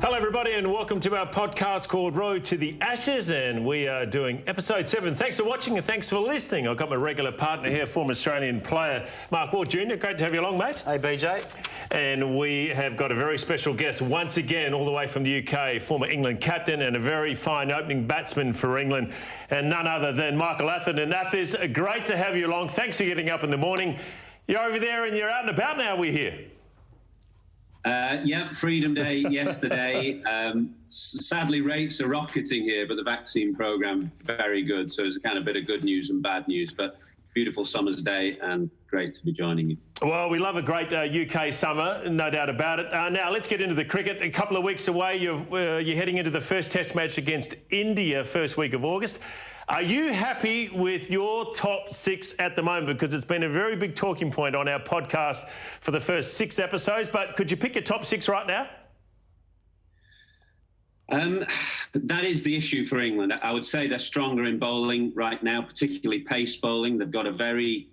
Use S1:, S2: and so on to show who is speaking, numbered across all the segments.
S1: Hello everybody and welcome to our podcast called Road to the Ashes, and we are doing episode 7. Thanks for watching and thanks for listening. I've got my regular partner here, former Australian player Mark Waugh Jr. Great to have you along, mate.
S2: Hey BJ.
S1: And we have got a very special guest once again all the way from the UK, former England captain and a very fine opening batsman for England, and none other than Michael Atherton. And Athers, great to have you along. Thanks for getting up in the morning. You're over there and you're out and about now, we hear.
S3: Yeah, Freedom Day yesterday. Sadly, rates are rocketing here, but the vaccine programme, very good. So it's a kind of bit of good news and bad news, but beautiful summer's day and great to be joining you.
S1: Well, we love a great UK summer, no doubt about it. Now, let's get into the cricket. A couple of weeks away, you're heading into the first test match against India, first week of August. Are you happy with your top 6 at the moment? Because it's been a very big talking point on our podcast for the first 6 episodes, but could you pick your top 6 right now?
S3: That is the issue for England. I would say they're stronger in bowling right now, particularly pace bowling. They've got a very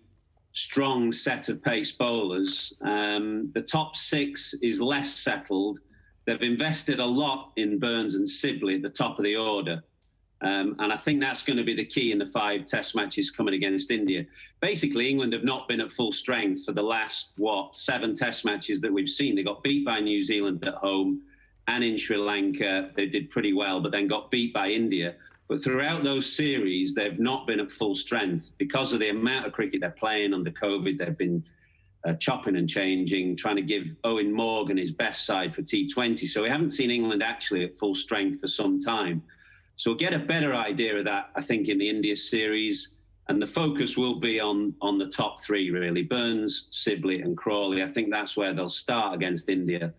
S3: strong set of pace bowlers. The top 6 is less settled. They've invested a lot in Burns and Sibley at the top of the order. And I think that's going to be the key in the 5 test matches coming against India. Basically, England have not been at full strength for the last, 7 test matches that we've seen. They got beat by New Zealand at home, and in Sri Lanka, they did pretty well, but then got beat by India. But throughout those series, they've not been at full strength because of the amount of cricket they're playing under COVID. They've been chopping and changing, trying to give Owen Morgan his best side for T20. So we haven't seen England actually at full strength for some time. So we'll get a better idea of that, I think, in the India series. And the focus will be on the top 3, really. Burns, Sibley and Crawley. I think that's where they'll start against India.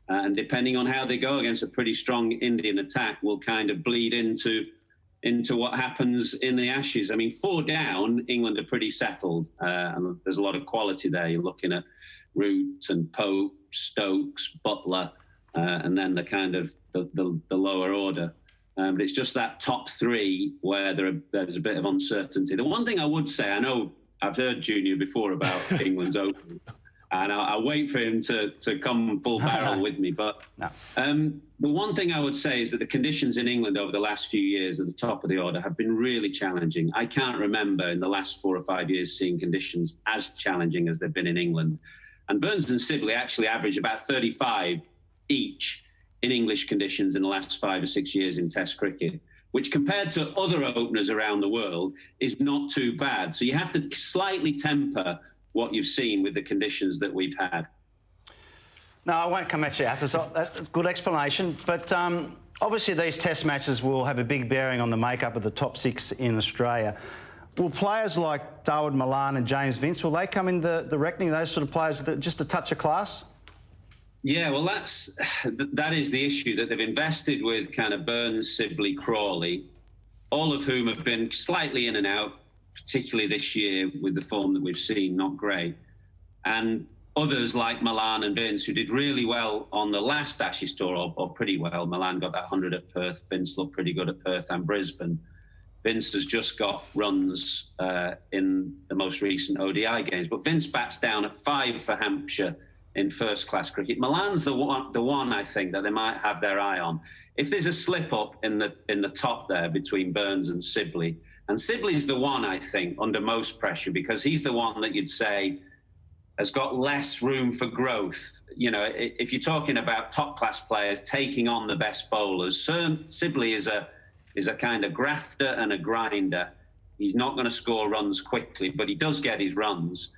S3: And depending on how they go against a pretty strong Indian attack, will kind of bleed into what happens in the Ashes. I mean, 4 down, England are pretty settled. And there's a lot of quality there. You're looking at Root and Pope, Stokes, Butler, and then the kind of the lower order. But it's just that top 3 where there's a bit of uncertainty. The one thing I would say, I know I've heard Junior before about England's opening, and I'll wait for him to come full barrel with me. But the one thing I would say is that the conditions in England over the last few years at the top of the order have been really challenging. I can't remember in the last 4 or 5 years seeing conditions as challenging as they've been in England. And Burns and Sibley actually average about 35 each in English conditions in the last 5 or 6 years in Test cricket, which compared to other openers around the world is not too bad. So you have to slightly temper what you've seen with the conditions that we've had.
S2: No, I won't come at you, Athers. Good explanation. But obviously these Test matches will have a big bearing on the makeup of the top 6 in Australia. Will players like Dawood Malan and James Vince, will they come in the reckoning, those sort of players with just a touch of class?
S3: Yeah, well, that is the issue, that they've invested with kind of Burns, Sibley, Crawley, all of whom have been slightly in and out, particularly this year with the form that we've seen, not great. And others like Malan and Vince, who did really well on the last Ashes tour, or pretty well. Malan got that 100 at Perth. Vince looked pretty good at Perth and Brisbane. Vince has just got runs in the most recent ODI games. But Vince bats down at 5 for Hampshire in first-class cricket. Milan's the one I think that they might have their eye on. If there's a slip-up in the top there between Burns and Sibley, and Sibley's the one, I think, under most pressure, because he's the one that you'd say has got less room for growth. You know, if you're talking about top-class players taking on the best bowlers, Sibley is a kind of grafter and a grinder. He's not going to score runs quickly, but he does get his runs.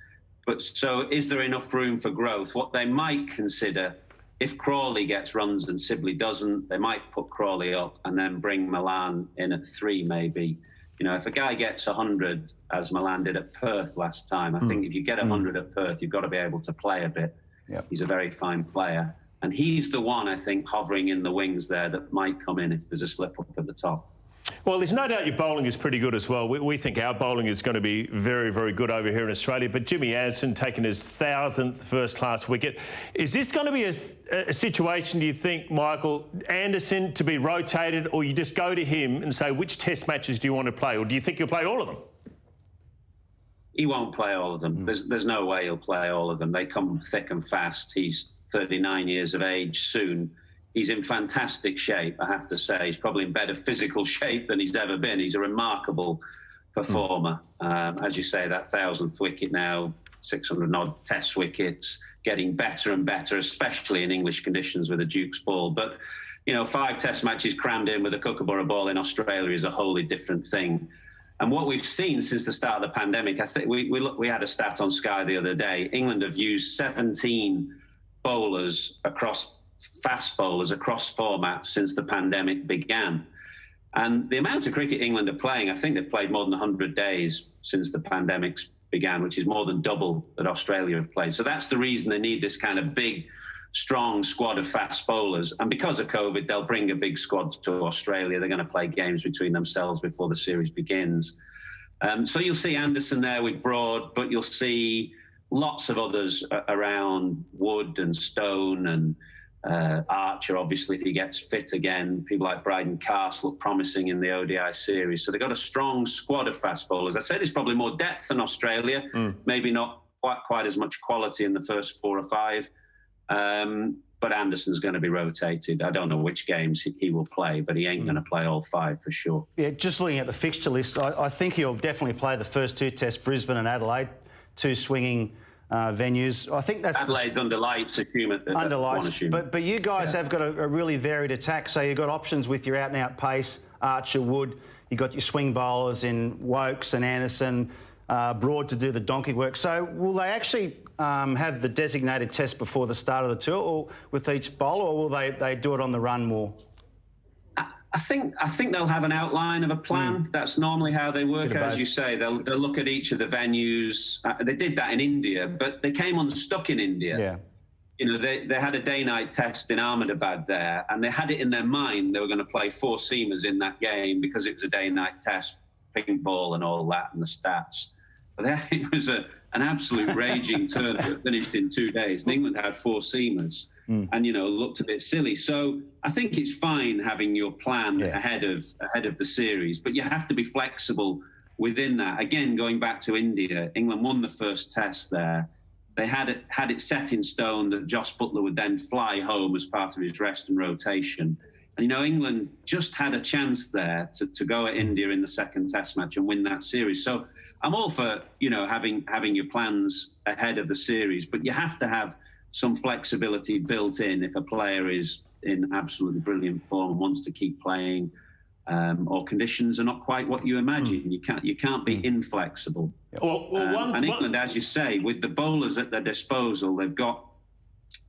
S3: But so is there enough room for growth? What they might consider, if Crawley gets runs and Sibley doesn't, they might put Crawley up and then bring Malan in at 3 maybe. You know, if a guy gets 100, as Malan did at Perth last time, I think if you get 100 at Perth, you've got to be able to play a bit. Yep. He's a very fine player. And he's the one, I think, hovering in the wings there that might come in if there's a slip-up at the top.
S1: Well, there's no doubt your bowling is pretty good as well. We think our bowling is going to be very, very good over here in Australia. But Jimmy Anderson taking his 1,000th first-class wicket. Is this going to be a situation, do you think, Michael, Anderson to be rotated, or you just go to him and say, which Test matches do you want to play? Or do you think you'll play all of them?
S3: He won't play all of them. There's no way he'll play all of them. They come thick and fast. He's 39 years of age soon. he's in fantastic shape, I have to say. He's probably in better physical shape than he's ever been. He's a remarkable performer. As you say, that 1,000th wicket now, 600-odd Test wickets, getting better and better, especially in English conditions with a Duke's ball. But, 5 Test matches crammed in with a Kookaburra ball in Australia is a wholly different thing. And what we've seen since the start of the pandemic, I think we had a stat on Sky the other day. England have used 17 fast bowlers across formats since the pandemic began. And the amount of cricket England are playing, I think they've played more than 100 days since the pandemic began, which is more than double that Australia have played. So that's the reason they need this kind of big, strong squad of fast bowlers. And because of COVID, they'll bring a big squad to Australia. They're going to play games between themselves before the series begins. So you'll see Anderson there with Broad, but you'll see lots of others around, Wood and Stone and Archer, obviously, if he gets fit again. People like Brendon look promising in the ODI series. So they've got a strong squad of fast bowlers. I say there's probably more depth than Australia, maybe not quite as much quality in the first 4 or 5. But Anderson's going to be rotated. I don't know which games he will play, but he ain't going to play all 5 for sure. Yeah,
S2: just looking at the fixture list, I think he'll definitely play the first 2 tests, Brisbane and Adelaide, 2 swinging venues. I think that's
S3: Adelaide's under lights,
S2: under lights. But you guys have got a really varied attack. So you've got options with your out-and-out pace, Archer, Wood. You've got your swing bowlers in Wokes and Anderson, Broad to do the donkey work. So will they actually have the designated test before the start of the tour, or with each bowler, or will they do it on the run more?
S3: I think they'll have an outline of a plan. That's normally how they work, as you say. They'll look at each of the venues. They did that in India, but they came unstuck in India. Yeah. They had a day-night test in Ahmedabad there, and they had it in their mind they were going to play 4 seamers in that game because it was a day-night test, ping ball and all that, and the stats. But it was an absolute raging tournament, finished in 2 days. And England had 4 seamers and, looked a bit silly. So I think it's fine having your plan ahead of the series, but you have to be flexible within that. Again, going back to India, England won the first test there. They had it set in stone that Joss Buttler would then fly home as part of his rest and rotation. And, England just had a chance there to go at India in the second test match and win that series. So I'm all for, having your plans ahead of the series, but you have to have some flexibility built in if a player is in absolutely brilliant form and wants to keep playing, or conditions are not quite what you imagine. You can't be inflexible. And England, as you say, with the bowlers at their disposal, they've got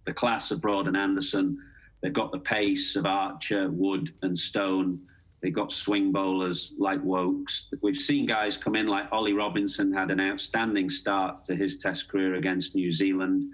S3: the class of Broad and Anderson. They've got the pace of Archer, Wood and Stone. They've got swing bowlers like Wokes. We've seen guys come in like Ollie Robinson had an outstanding start to his Test career against New Zealand.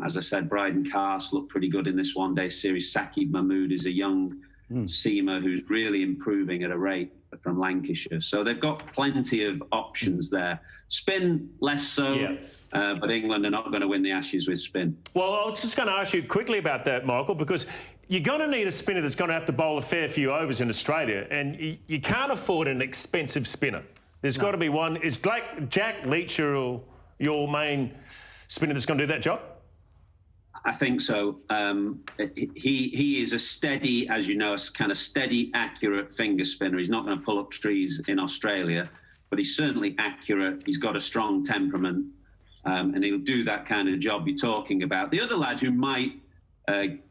S3: As I said, Brydon Carse looked pretty good in this one-day series. Saqib Mahmood is a young seamer who's really improving at a rate from Lancashire. So they've got plenty of options there. Spin, less so, but England are not going to win the Ashes with spin.
S1: Well, I was just going to ask you quickly about that, Michael, because you're going to need a spinner that's going to have to bowl a fair few overs in Australia, and you can't afford an expensive spinner. There's got to be one. Is Jack Leach your main spinner that's going to do that job?
S3: I think so. He is a steady, as you know, a kind of steady, accurate finger spinner. He's not going to pull up trees in Australia, but he's certainly accurate. He's got a strong temperament, and he'll do that kind of job you're talking about. The other lad who might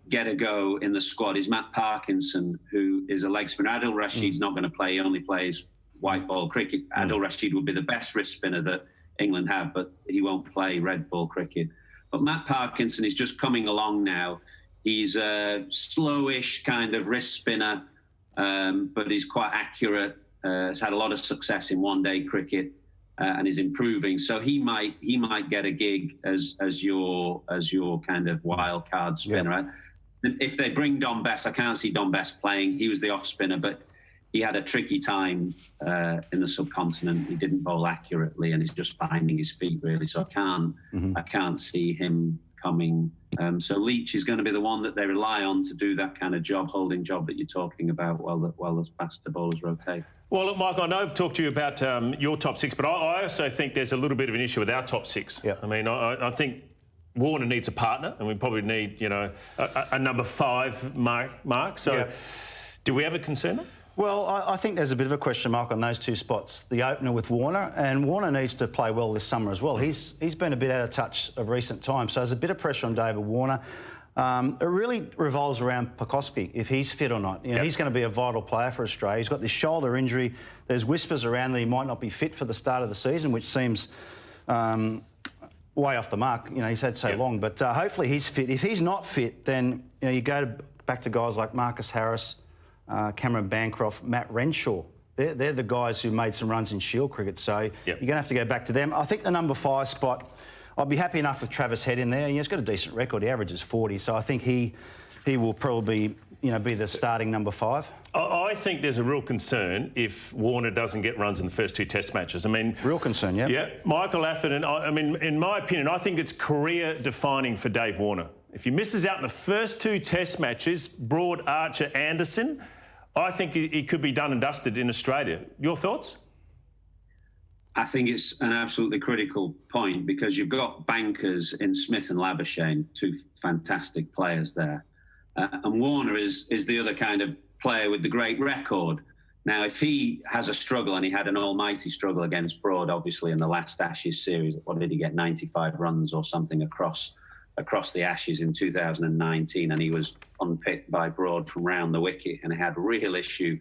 S3: get a go in the squad is Matt Parkinson, who is a leg spinner. Adil Rashid's not going to play. He only plays white ball cricket. Adil Rashid would be the best wrist spinner that England have, but he won't play red ball cricket. But Matt Parkinson is just coming along now. He's a slowish kind of wrist spinner, but he's quite accurate. Has had a lot of success in one-day cricket and is improving. So he might get a gig as your kind of wild card spinner. Right? If they bring Don Best, I can't see Don Best playing. He was the off spinner, but he had a tricky time in the subcontinent. He didn't bowl accurately, and he's just finding his feet really. So I can't see him coming. So Leach is going to be the one that they rely on to do that kind of holding job that you're talking about while the faster bowlers rotate.
S1: Well, look, Mike, I know I've talked to you about your top 6, but I also think there's a little bit of an issue with our top 6. Yeah. I mean, I think Warner needs a partner, and we probably need, you know, a number 5 mark. So do we have a concern?
S2: Well, I think there's a bit of a question mark on those two spots. The opener with Warner, and Warner needs to play well this summer as well. He's been a bit out of touch of recent times, so there's a bit of pressure on David Warner. It really revolves around Gillespie, if he's fit or not. You know, he's going to be a vital player for Australia. He's got this shoulder injury. There's whispers around that he might not be fit for the start of the season, which seems way off the mark. You know, he's had so long, but hopefully he's fit. If he's not fit, then you know you go back to guys like Marcus Harris, Cameron Bancroft, Matt Renshaw. They're the guys who made some runs in Shield cricket, so you're going to have to go back to them. I think the number 5 spot, I'd be happy enough with Travis Head in there. He's got a decent record. He averages 40, so I think he will probably be the starting number 5.
S1: I think there's a real concern if Warner doesn't get runs in the first 2 Test matches. I mean,
S2: real concern, yeah.
S1: Yeah, Michael Atherton. I mean, in my opinion, I think it's career-defining for Dave Warner. If he misses out in the first 2 Test matches, Broad, Archer, Anderson, I think he could be done and dusted in Australia. Your thoughts?
S3: I think it's an absolutely critical point because you've got bankers in Smith and Labuschagne, 2 fantastic players there. And Warner is the other kind of player with the great record. Now, if he has a struggle, and he had an almighty struggle against Broad, obviously, in the last Ashes series, what did he get, 95 runs or something across the Ashes in 2019, and he was unpicked by Broad from round the wicket, and he had a real issue.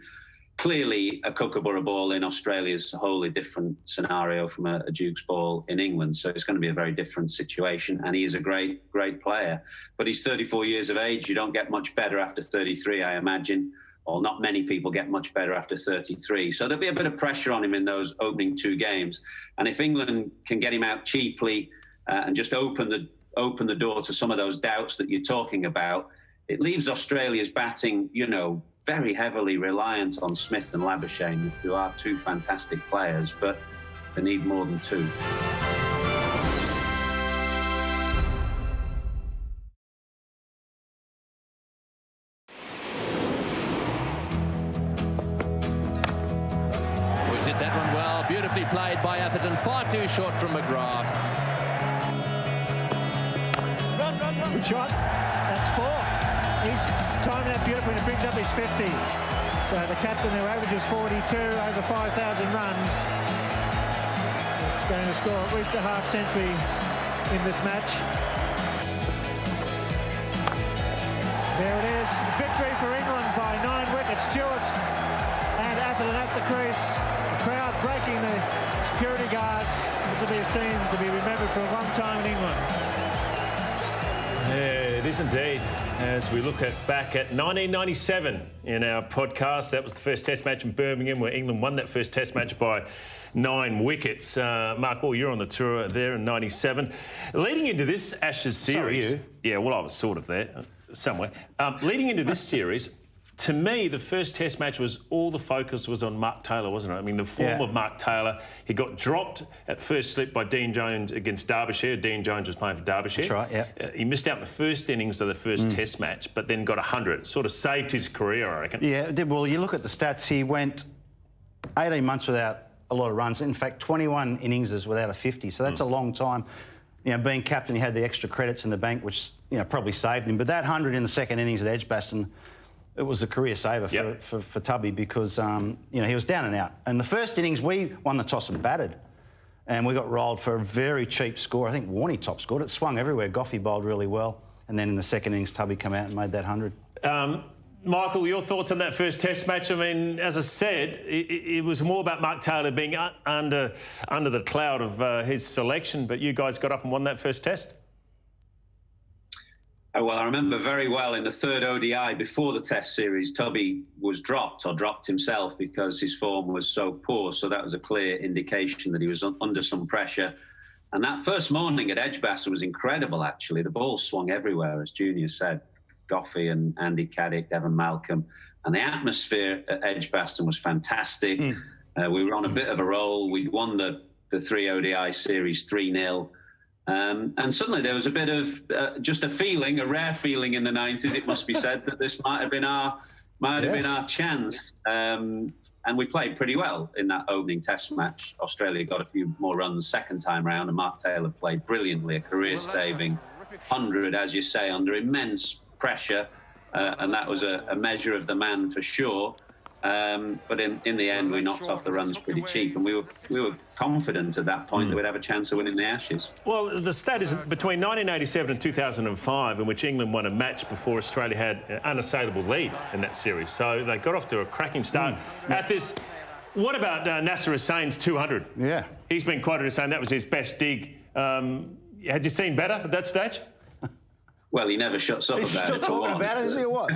S3: Clearly, a Kookaburra ball in Australia is a wholly different scenario from a Duke's ball in England, so it's going to be a very different situation, and he is a great player. But he's 34 years of age. You don't get much better after 33, I imagine, or not many people get much better after 33. So there'll be a bit of pressure on him in those opening 2 games. And if England can get him out cheaply and just open the door to some of those doubts that you're talking about, it leaves Australia's batting, very heavily reliant on Smith and Labuschagne, who are 2 fantastic players, but they need more than 2.
S4: Who did that one well, beautifully played by Atherton, far too short from Mcgrath.
S5: Good shot. That's 4. He's timing that beautifully and brings up his 50. So the captain, who averages 42 over 5,000 runs, is going to score at least a half-century in this match. There it is. Victory for England by 9 wickets. Stewart and Atherton at the crease. The crowd breaking the security guards. This will be a scene to be remembered for a long time in England.
S1: Yeah, it is indeed. As we look back at 1997 in our podcast, that was the first Test match in Birmingham where England won that first Test match by 9 wickets. Mark, you're on the tour there in 97. Leading into this Ashes series...
S2: So are you.
S1: Yeah, well, I was sort of there somewhere. Leading into this series... To me, the first Test match all the focus was on Mark Taylor, wasn't it? I mean, the form of Mark Taylor, he got dropped at first slip by Dean Jones against Derbyshire. Dean Jones was playing for Derbyshire.
S2: That's right, yeah.
S1: He missed out in the first innings of the first Test match, but then got 100. It sort of saved his career, I reckon.
S2: Yeah, it did. Well, you look at the stats, he went 18 months without a lot of runs. In fact, 21 innings without a 50, so that's a long time. Being captain, he had the extra credits in the bank, which, probably saved him. But that 100 in the second innings at Edgbaston, it was a career saver for Tubby because, he was down and out. And the first innings, we won the toss and batted. And we got rolled for a very cheap score. I think Warney top scored. It swung everywhere. Goffey bowled really well. And then in the second innings, Tubby came out and made that 100.
S1: Michael, your thoughts on that first Test match? I mean, as I said, it was more about Mark Taylor being under the cloud of his selection, but you guys got up and won that first Test.
S3: Well, I remember very well in the 3rd ODI before the Test series, Tubby was dropped himself because his form was so poor. So that was a clear indication that he was under some pressure. And that first morning at Edgbaston was incredible, actually. The ball swung everywhere, as Junior said. Goffey and Andy Caddick, Evan Malcolm. And the atmosphere at Edgbaston was fantastic. We were on a bit of a roll. We'd won the 3 ODI series 3-0. And suddenly there was a bit of just a rare feeling in the 90s, it must be said, that this might have been our chance. And we played pretty well in that opening Test match. Australia got a few more runs second time round, and Mark Taylor played brilliantly, a career-saving 100, as you say, under immense pressure, and that was a measure of the man for sure. But in the end, we knocked off the runs pretty cheap, and we were confident at that point that we'd have a chance of winning the Ashes.
S1: Well, the stat is between 1987 and 2005, in which England won a match before Australia had an unassailable lead in that series. So they got off to a cracking start. Athers, what about Nasser Hussain's 200?
S2: Yeah. He's
S1: been quoted as saying that was his best dig. Had you seen better at that stage?
S3: Well, he never shuts up
S2: He's
S3: about
S2: still
S3: it.
S2: talking about it, is he, or what?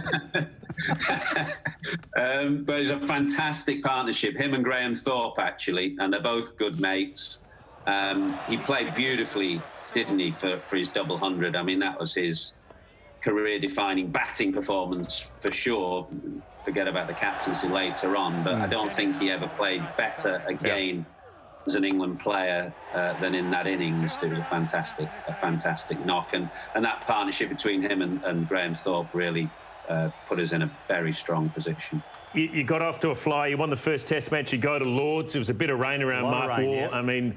S3: But it's a fantastic partnership. Him and Graham Thorpe, actually, and they're both good mates. He played beautifully, didn't he, for his double 100? I mean, that was his career-defining batting performance for sure. Forget about the captaincy later on, but I don't think he ever played better again as an England player than in that innings. It was a fantastic knock, and that partnership between him and Graham Thorpe really put us in a very strong position.
S1: You got off to a fly. You won the first Test match. You go to Lords. There was a bit of rain around Mark Waugh.
S2: Yeah.
S1: I mean,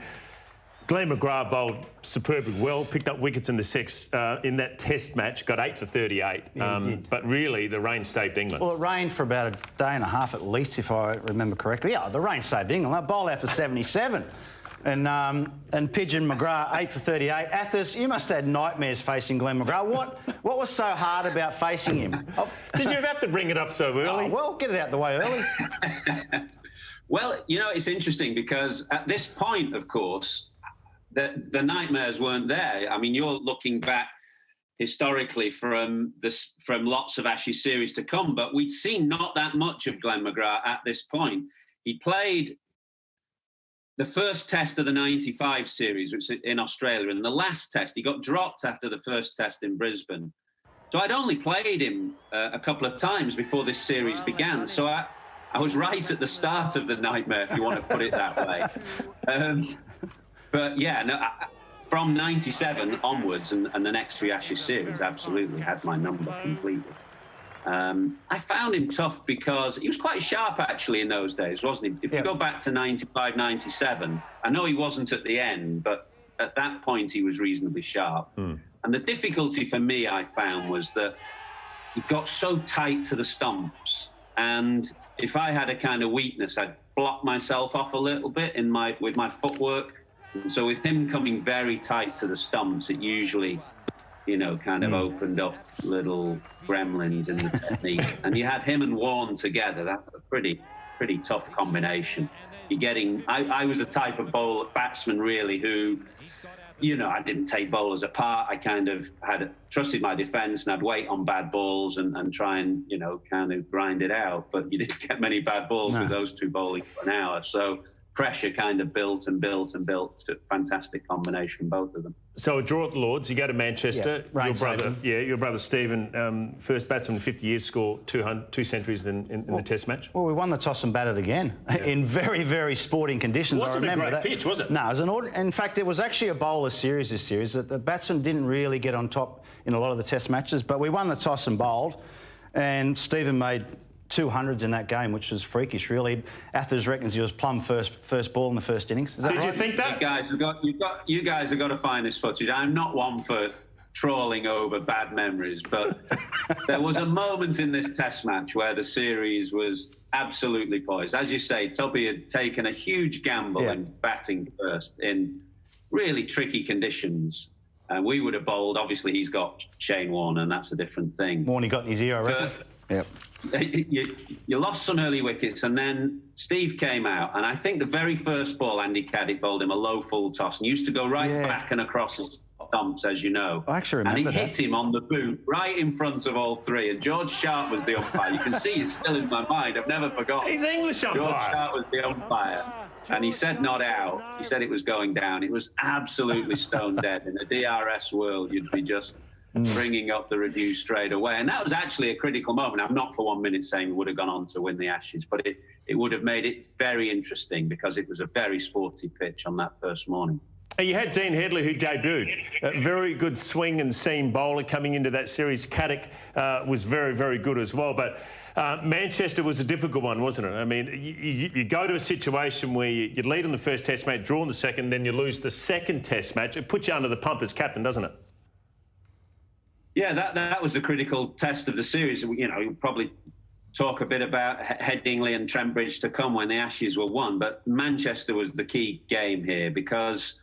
S1: Glenn Mcgrath bowled superbly well, picked up wickets in the six in that Test match, got 8 for 38.
S2: Yeah, he did.
S1: But really, the rain saved England.
S2: Well, it rained for about a day and a half at least, if I remember correctly. Yeah, the rain saved England. They bowled out for 77. And Pigeon Mcgrath, 8 for 38. Athers, you must have had nightmares facing Glenn Mcgrath. What was so hard about facing him?
S1: Did you have to bring it up so early?
S2: Oh, well, get it out the way early.
S3: Well, you know, it's interesting because at this point, of course, the nightmares weren't there. I mean, you're looking back historically from lots of Ashes series to come, but we'd seen not that much of Glenn Mcgrath at this point. He played the first test of the 95 series, which was in Australia, and the last test, he got dropped after the first test in Brisbane. So I'd only played him a couple of times before this series began. So I was right at the start of the nightmare, if you want to put it that way. But yeah, no, from 97 onwards and the next few Ashes series, absolutely had my number completely. I found him tough because he was quite sharp actually in those days, wasn't he? If you go back to 95, 97, I know he wasn't at the end, but at that point he was reasonably sharp. And the difficulty for me, I found, was that he got so tight to the stumps, and if I had a kind of weakness, I'd block myself off a little bit with my footwork. So with him coming very tight to the stumps, it usually, you know, kind of opened up little gremlins in the technique. And you had him and Warren together. That's a pretty tough combination. You're getting, I was the type of batsman really who, you know, I didn't take bowlers apart. I kind of trusted my defence, and I'd wait on bad balls and try and, you know, kind of grind it out. But you didn't get many bad balls with those two bowling for an hour. So pressure kind of built and built and built. To a fantastic combination, both of them.
S1: So a draw at Lords, you go to Manchester. Your brother Stephen, first batsman in 50 years, scored 2 centuries in the Test match.
S2: Well, we won the toss and batted again in very, very sporting conditions.
S1: Wasn't
S2: I remember
S1: a great
S2: that.
S1: pitch, was it?
S2: No, it was in fact, it was actually a bowler series this series. The batsmen didn't really get on top in a lot of the Test matches, but we won the toss and bowled, and Stephen made 200s in that game, which was freakish, really. Athers reckons he was plumb first ball in the first innings. Is that
S1: Did
S2: right?
S1: you think that?
S3: You guys have got to find this footage. I'm not one for trawling over bad memories, but there was a moment in this Test match where the series was absolutely poised. As you say, Tubby had taken a huge gamble in batting first in really tricky conditions. And we would have bowled. Obviously, he's got Shane Warne, and that's a different thing.
S2: Warne got in his ear, I reckon. Yep.
S3: You lost some early wickets, and then Steve came out, and I think the very first ball, Andy Caddick bowled him a low full toss and used to go right back and across his stumps, as you know.
S2: I actually remember
S3: that. And he hit him on the boot right in front of all three, and George Sharp was the umpire. You can see it's still in my mind. I've never forgotten.
S1: He's English umpire.
S3: George Sharp was the umpire, and he said not out. He said it was going down. It was absolutely stone dead. In the DRS world, you'd be just bringing up the review straight away. And that was actually a critical moment. I'm not for 1 minute saying we would have gone on to win the Ashes, but it would have made it very interesting because it was a very sporty pitch on that first morning.
S1: You had Dean Headley, who debuted. A very good swing and seam bowler coming into that series. Caddick was very, very good as well. But Manchester was a difficult one, wasn't it? I mean, you go to a situation where you lead in the first Test match, draw in the second, then you lose the second Test match. It puts you under the pump as captain, doesn't it?
S3: Yeah, that was the critical test of the series. You know, you'll probably talk a bit about Headingley and Trent Bridge to come when the Ashes were won, but Manchester was the key game here because,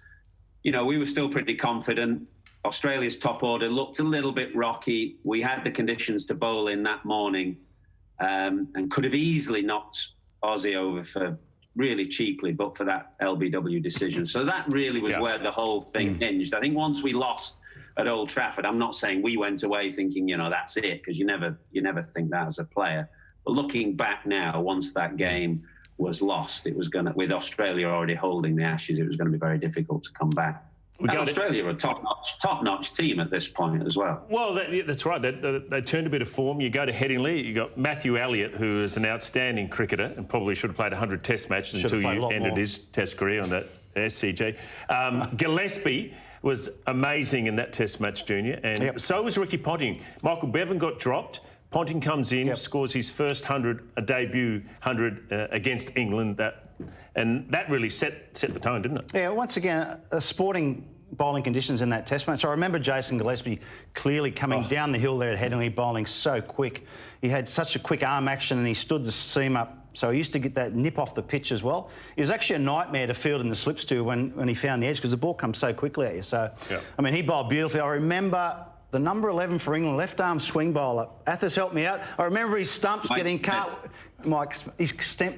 S3: you know, we were still pretty confident. Australia's top order looked a little bit rocky. We had the conditions to bowl in that morning and could have easily knocked Aussie over for really cheaply, but for that LBW decision. So that really was where the whole thing hinged. I think once we lost at Old Trafford, I'm not saying we went away thinking, you know, that's it, because you never think that as a player. But looking back now, once that game was lost, it was going to, with Australia already holding the Ashes, it was going to be very difficult to come back. Australia are a top-notch team at this point as well.
S1: Well, that's right. They turned a bit of form. You go to Headingley, you got Matthew Elliott, who is an outstanding cricketer and probably should have played 100 Test matches until you ended his Test career on that SCG. Gillespie was amazing in that Test match, Junior, and so was Ricky Ponting. Michael Bevan got dropped. Ponting comes in, scores his first 100, a debut 100 against England. And that really set the tone, didn't it?
S2: Yeah, once again, sporting bowling conditions in that Test match. I remember Jason Gillespie clearly coming down the hill there at Headingley, bowling so quick. He had such a quick arm action and he stood the seam up, so he used to get that nip off the pitch as well. It was actually a nightmare to field in the slips to when he found the edge, because the ball comes so quickly at you. So, I mean, he bowled beautifully. I remember the number 11 for England, left-arm swing bowler. Athers helped me out. I remember his stumps getting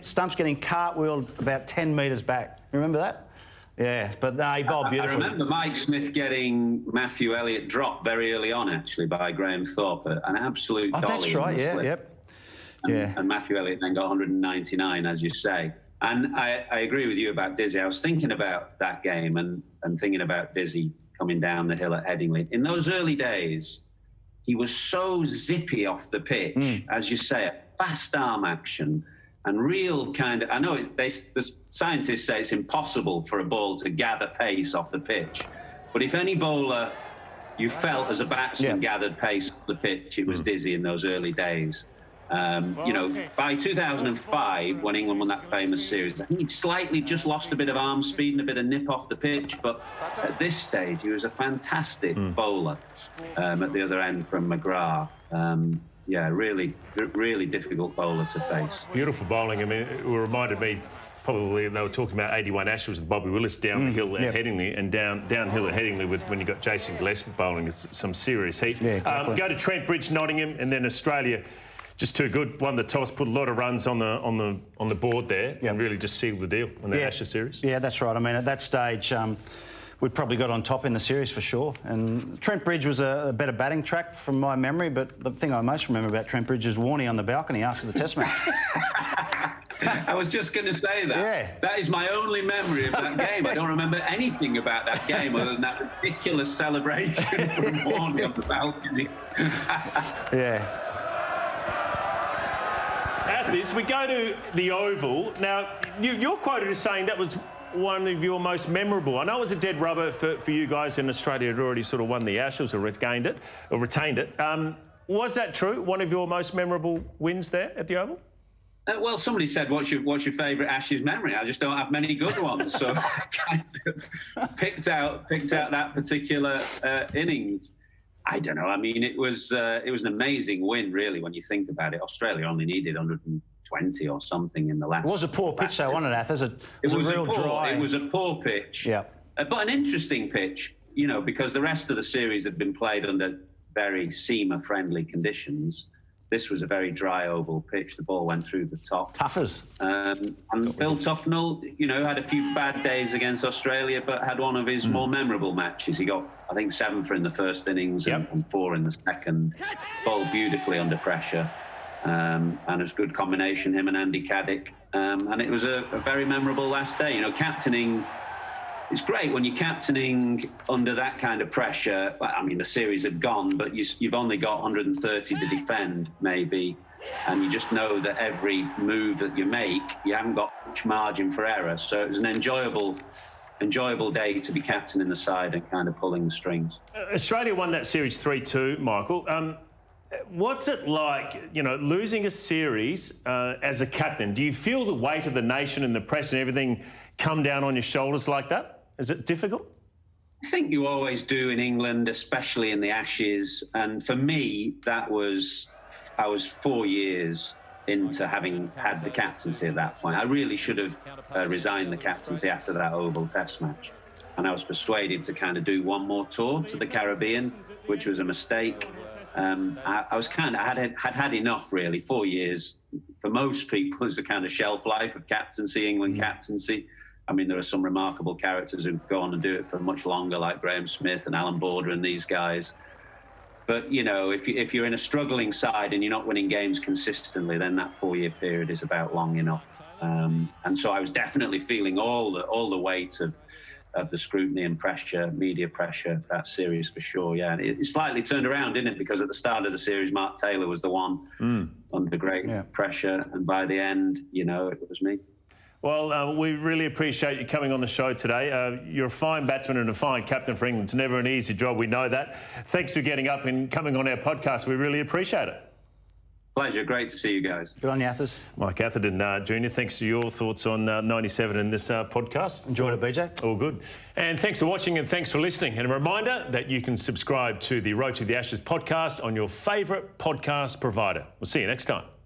S2: stumps getting cartwheeled about 10 metres back. Remember that? Yeah, but no, he bowled beautifully.
S3: I remember Mike Smith getting Matthew Elliott dropped very early on, actually, by Graham Thorpe. An absolute dolly.
S2: That's right,
S3: And Matthew Elliott then got 199, as you say. And I agree with you about Dizzy. I was thinking about that game and thinking about Dizzy coming down the hill at Headingley. In those early days, he was so zippy off the pitch, as you say, fast arm action and real kind of... I know the scientists say it's impossible for a ball to gather pace off the pitch, but if any bowler you felt as a batsman gathered pace off the pitch, it was Dizzy in those early days. You know, by 2005, when England won that famous series, I think he'd slightly just lost a bit of arm speed and a bit of nip off the pitch, but at this stage, he was a fantastic bowler at the other end from Mcgrath. Yeah, really difficult bowler to face.
S1: Beautiful bowling. I mean, it reminded me, probably they were talking about 81 Ashes with Bobby Willis down the hill at Headingley, and downhill at Headingley when you got Jason Gillespie bowling, it's some serious heat.
S2: Yeah, exactly.
S1: Go to Trent Bridge, Nottingham, and then Australia. Just too good. Won the toss, put a lot of runs on the board there, and really just sealed the deal in the Ashes series.
S2: Yeah, that's right. I mean, at that stage, we'd probably got on top in the series for sure. And Trent Bridge was a better batting track from my memory, but the thing I most remember about Trent Bridge is Warney on the balcony after the Test match.
S3: I was just going to say that.
S2: Yeah.
S3: That is my only memory of that game. I don't remember anything about that game other than that ridiculous celebration from Warney on the balcony.
S2: Yeah.
S1: Athers, we go to the Oval. Now, you're quoted as saying that was one of your most memorable. I know it was a dead rubber for you guys in Australia had already sort of won the Ashes or retained it. Was that true? One of your most memorable wins there at the Oval?
S3: Well, somebody said, what's your favourite Ashes memory? I just don't have many good ones. So I kind of picked out that particular innings. I don't know. I mean, it was an amazing win, really, when you think about it. Australia only needed 120 or something in the last...
S2: It was a poor pitch, though, wasn't it, Athers? It was a real dry...
S3: It was a poor pitch.
S2: Yeah.
S3: But an interesting pitch, you know, because the rest of the series had been played under very seamer-friendly conditions. This was a very dry oval pitch. The ball went through the top.
S2: Toughers.
S3: And Bill Tufnell, you know, had a few bad days against Australia, but had one of his more memorable matches. He got, I think, 7 for in the first innings and 4 in the second. Bowled beautifully under pressure. And it was a good combination, him and Andy Caddick. And it was a very memorable last day. You know, captaining... It's great when you're captaining under that kind of pressure. I mean, the series had gone, but you've only got 130 to defend, maybe. And you just know that every move that you make, you haven't got much margin for error. So it was an enjoyable day to be captaining the side and kind of pulling the strings.
S1: Australia won that series 3-2, Michael. What's it like, you know, losing a series as a captain? Do you feel the weight of the nation and the press and everything come down on your shoulders like that? Is it difficult?
S3: think you always do in England, especially in the Ashes. And for me, I was 4 years into having had the captaincy at that point. I really should have resigned the captaincy after that Oval Test match. And I was persuaded to kind of do one more tour to the Caribbean, which was a mistake. I had enough, really. 4 years, for most people, is the kind of shelf life of captaincy, England captaincy. I mean, there are some remarkable characters who go on and do it for much longer, like Graham Smith and Alan Border and these guys. But, you know, if you're in a struggling side and you're not winning games consistently, then that 4-year period is about long enough. And so I was definitely feeling all the weight of the scrutiny and pressure, media pressure, that series for sure, yeah. And it slightly turned around, didn't it? Because at the start of the series, Mark Taylor was the one under great pressure. And by the end, you know, it was me.
S1: Well, we really appreciate you coming on the show today. You're a fine batsman and a fine captain for England. It's never an easy job, we know that. Thanks for getting up and coming on our podcast. We really appreciate it.
S3: Pleasure. Great to see you guys.
S2: Good on you, Athers.
S1: Mike Atherton, Junior, thanks for your thoughts on 97 in this podcast.
S2: Enjoyed it, BJ.
S1: All good. And thanks for watching and thanks for listening. And a reminder that you can subscribe to the Road to the Ashes podcast on your favourite podcast provider. We'll see you next time.